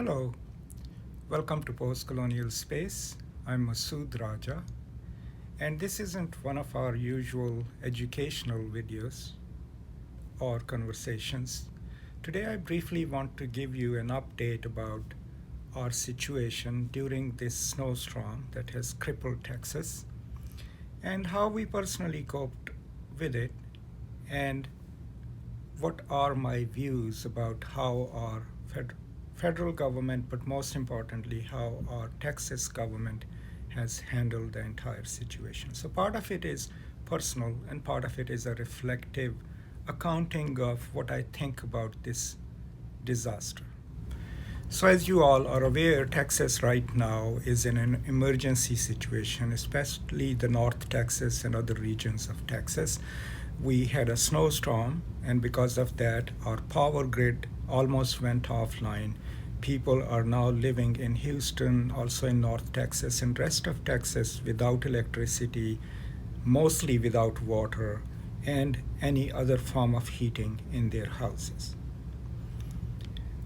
Hello, welcome to Post-Colonial Space. I'm Masood Raja, and this isn't one of our usual educational videos or conversations. Today I briefly want to give you an update about our situation during this snowstorm that has crippled Texas and how we personally coped with it and what are my views about how our federal government, but most importantly, how our Texas government has handled the entire situation. So part of it is personal, and part of it is a reflective accounting of what I think about this disaster. So, as you all are aware, Texas right now is in an emergency situation, especially the North Texas and other regions of Texas. We had a snowstorm, and because of that, our power grid almost went offline. People are now living in Houston, also in North Texas, and rest of Texas without electricity, mostly without water, and any other form of heating in their houses.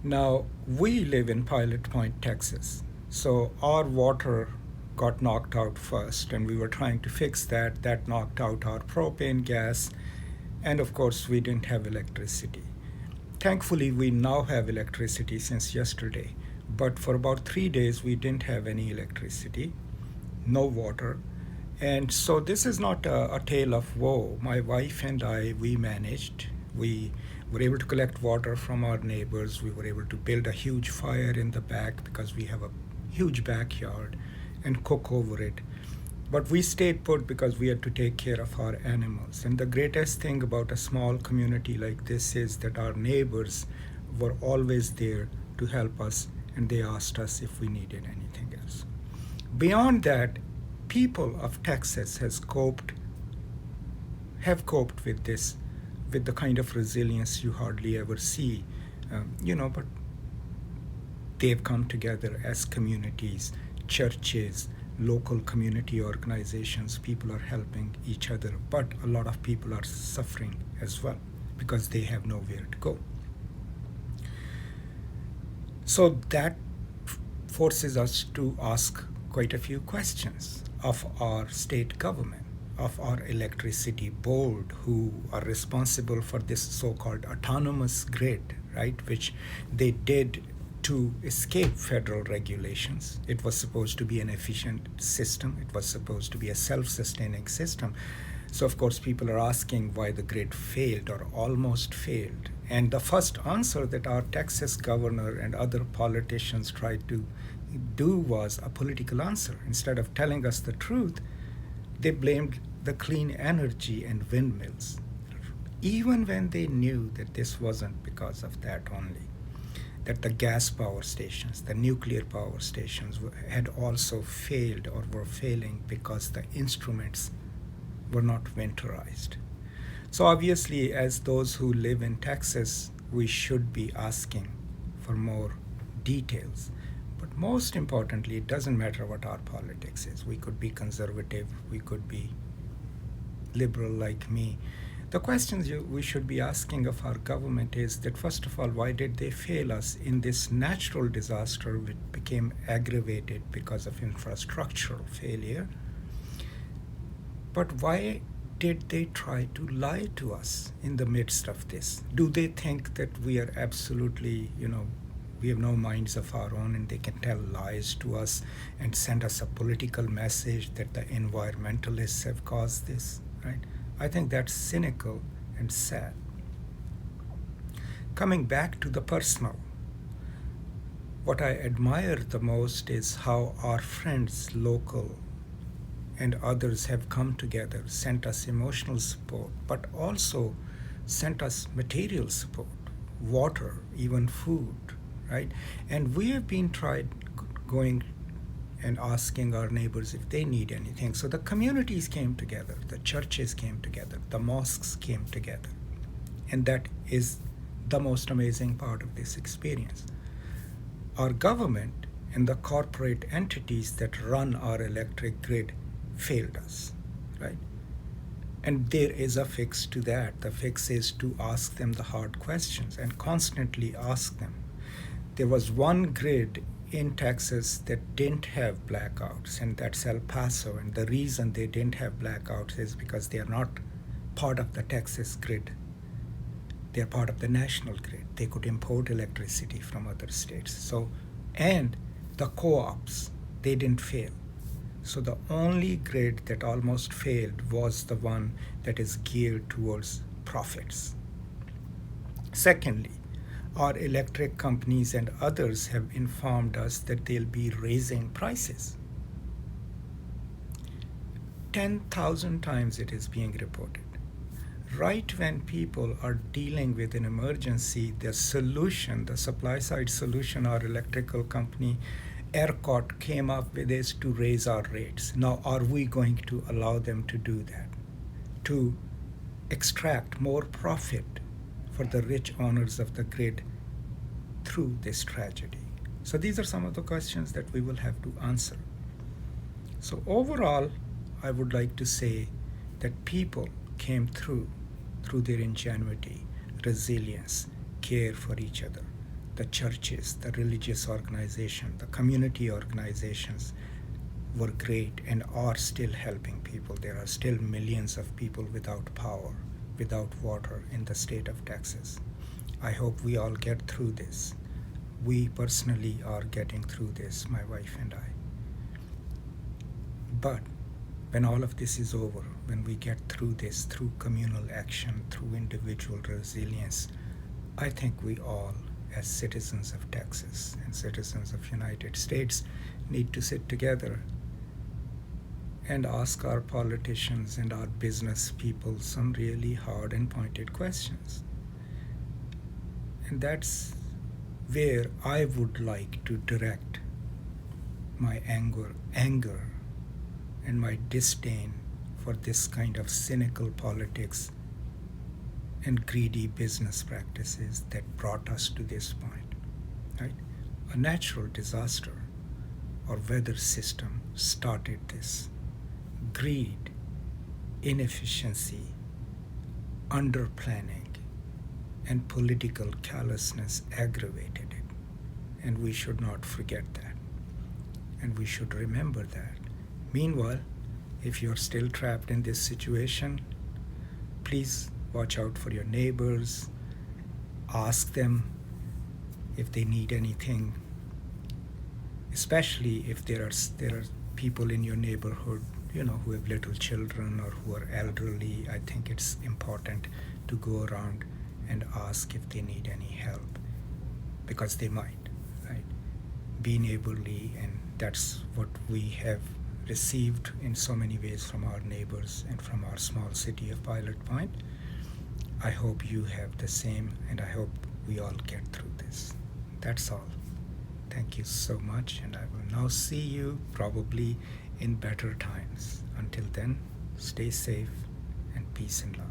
Now, we live in Pilot Point, Texas, so our water got knocked out first, and we were trying to fix that. That knocked out our propane gas, and of course, we didn't have electricity. Thankfully, we now have electricity since yesterday, but for about 3 days, we didn't have any electricity, no water. And so this is not a tale of woe. My wife and I, we managed. We were able to collect water from our neighbors. We were able to build a huge fire in the back because we have a huge backyard and cook over it. But we stayed put because we had to take care of our animals. And the greatest thing about a small community like this is that our neighbors were always there to help us, and they asked us if we needed anything else. Beyond that, people of Texas have coped with this with the kind of resilience you hardly ever see, but they've come together as communities, churches, local community organizations. People are helping each other, but a lot of people are suffering as well because they have nowhere to go. So that forces us to ask quite a few questions of our state government, of our electricity board, who are responsible for this so-called autonomous grid, right, which they did to escape federal regulations. It was supposed to be an efficient system. It was supposed to be a self-sustaining system. So of course people are asking why the grid failed or almost failed. And the first answer that our Texas governor and other politicians tried to do was a political answer. Instead of telling us the truth, they blamed the clean energy and windmills, even when they knew that this wasn't because of that only, that the gas power stations, the nuclear power stations had also failed or were failing because the instruments were not winterized. So obviously, as those who live in Texas, we should be asking for more details. But most importantly, it doesn't matter what our politics is. We could be conservative, we could be liberal like me. The questions we should be asking of our government is that, first of all, why did they fail us in this natural disaster which became aggravated because of infrastructural failure? But why did they try to lie to us in the midst of this? Do they think that we are absolutely, we have no minds of our own and they can tell lies to us and send us a political message that the environmentalists have caused this, right? I think that's cynical and sad. Coming back to the personal, what I admire the most is how our friends, local and others, have come together, sent us emotional support, but also sent us material support, water, even food, right? And we have been going and asking our neighbors if they need anything. So the communities came together, the churches came together, the mosques came together. And that is the most amazing part of this experience. Our government and the corporate entities that run our electric grid failed us, right? And there is a fix to that. The fix is to ask them the hard questions and constantly ask them. There was one grid in Texas that didn't have blackouts, and that's El Paso. And the reason they didn't have blackouts is because they are not part of the Texas grid. They're part of the national grid. They could import electricity from other states. So, and the co-ops, they didn't fail. So the only grid that almost failed was the one that is geared towards profits. Secondly, our electric companies and others have informed us that they'll be raising prices. 10,000 times it is being reported. Right when people are dealing with an emergency, the solution, the supply side solution our electrical company ERCOT came up with is to raise our rates. Now, are we going to allow them to do that? To extract more profit for the rich owners of the grid through this tragedy? So these are some of the questions that we will have to answer. So overall, I would like to say that people came through their ingenuity, resilience, care for each other. The churches, the religious organizations, the community organizations were great and are still helping people. There are still millions of people without power, without water in the state of Texas. I hope we all get through this. We personally are getting through this, my wife and I. But when all of this is over, when we get through this, through communal action, through individual resilience, I think we all, as citizens of Texas and citizens of United States, need to sit together and ask our politicians and our business people some really hard and pointed questions. And that's where I would like to direct my anger and my disdain for this kind of cynical politics and greedy business practices that brought us to this point, right? A natural disaster or weather system started this. Greed, inefficiency, underplanning, and political callousness aggravated it. And we should not forget that. And we should remember that. Meanwhile, if you're still trapped in this situation, please watch out for your neighbors. Ask them if they need anything, especially if there are people in your neighborhood, who have little children or who are elderly. I think it's important to go around and ask if they need any help, because they might, right? Be neighborly, and that's what we have received in so many ways from our neighbors and from our small city of Pilot Point. I hope you have the same, and I hope we all get through this. That's all. Thank you so much, and I will now see you probably in better times. Until then, stay safe and peace and love.